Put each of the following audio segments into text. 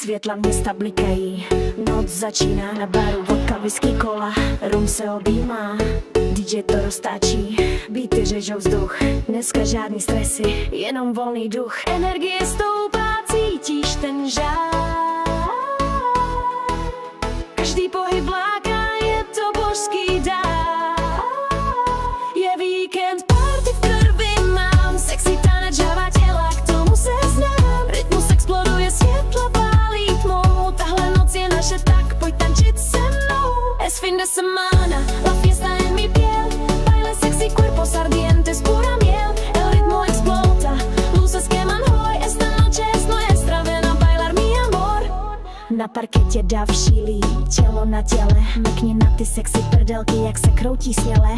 Světla města blikají, noc začíná, na baru vodka, whisky, kola, rum se objímá, DJ to roztáčí, beaty řežou vzduch, dneska žádný stresy, jenom volný duch. Energie stoupá, cítíš ten žár, každý pohyb láká, je to božský dár. Je víkend, party v krvi mám, sexy tanec, žhavá těla, k tomu se znám, rytmus exploduje, světla pálí tmou, tahle noc je naše, tak pojď tančit se mnou. Es fin de semana, la fiesta en mi piel, baile sexy, cuerpos ardientes, pura miel, el ritmo explota, luces queman hoy, esta noche es nuestra, ven a bailar mi amor. Na parketě dav šílí, tělo na těle, mrkni na ty sexy prdelky, jak se kroutí směle.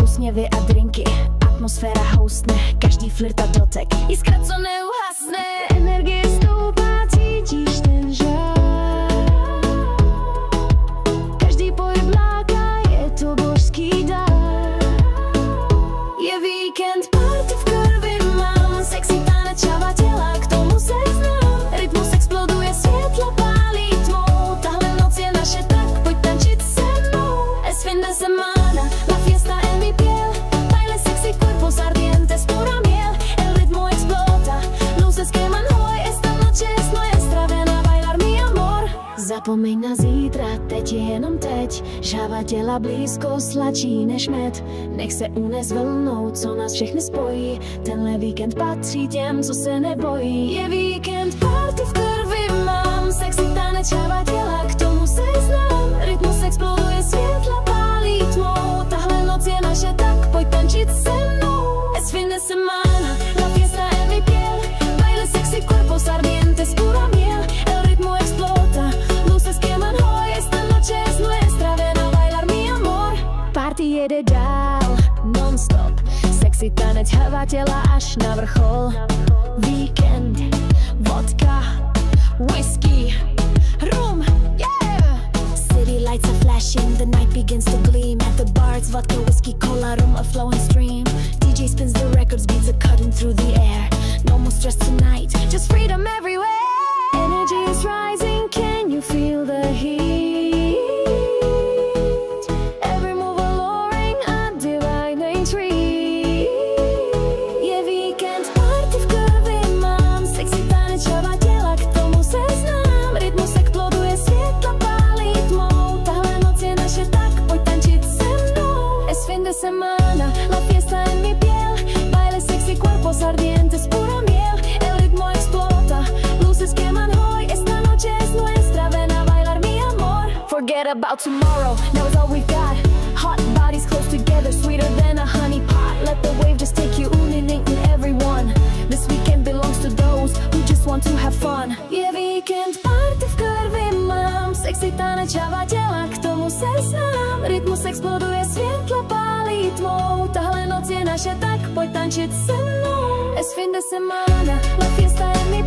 Úsměvy a drinky, atmosféra houstne, každý flirt a dotek, jiskra co neuhasne. Energie stoupá, cítíš ten žár, každý pohyb láká, je to božský dar. Je víkend, party v krvi mám, sexy tanec, žhavá těla, k tomu se znám, rytmus exploduje, světla pálí tmou, tahle noc je naše, tak pojď tančit se mnou. Es fin de semana, la fiesta en mi piel, baile sexy, cuerpos ardientes, pura miel, el ritmo explota, luces queman hoy, esta noche es nuestra, ven a bailar mi amor. Zapomeň na zítra, teď je jenom teď, žhavá těla blízko, sladší než med, nech se unes vlnou, co nás všechny spojí, tenhle víkend patří těm, co se nebojí. Je víkend, party v krvi mám, sexy tanec, žhavá těla, k tomu se znám, rytmus exploduje, světla pálí tmou, tahle noc je naše, tak pojď tančit se mnou. Es fin de semana, la fiesta en mi piel, baile sexy, cuerpos ardientes, pura miel, el ritmo explota, luces queman hoy, esta noche es nuestra, ven a bailar mi amor. Party jede dál, non-stop, sexy tanec, žhavá těla až na vrchol. Víkend, vodka, whisky, rum, yeah! City lights are flashing, the night begins to gleam. At the bar it's vodka, whiskey, cola, rum, a flowing stream. DJ spins the records, beats are cutting through the air. No more stress tonight, just freedom everywhere. Energy is rising, can you feel the heat? Every move alluring, a divine treat. Je víkend, party v krvi mám, sexy tanec, žhavá těla, k tomu se znám, rytmus exploduje, světla pálí tmou, tahle noc je naše, tak pojď tančit se mnou. Es fin de semana, la fiesta en mi piel, baile sexy, cuerpos ardientes, pura miel, el ritmo explota, luces queman hoy, esta noche es nuestra, ven a bailar mi amor. Forget about tomorrow, now is all we've got, hot bodies close together, sweeter than a honey pot, let the wave just take you in everyone. This weekend belongs to those who just want to have fun. Je víkend, party v krvi mám, sexy tanec, žhavá těla, k tomu se znám, rytmus exploduje, světla pálí tmou, tahle noc je naše, tak pojď tančit se mnou. Es fin de semana, la fiesta en mi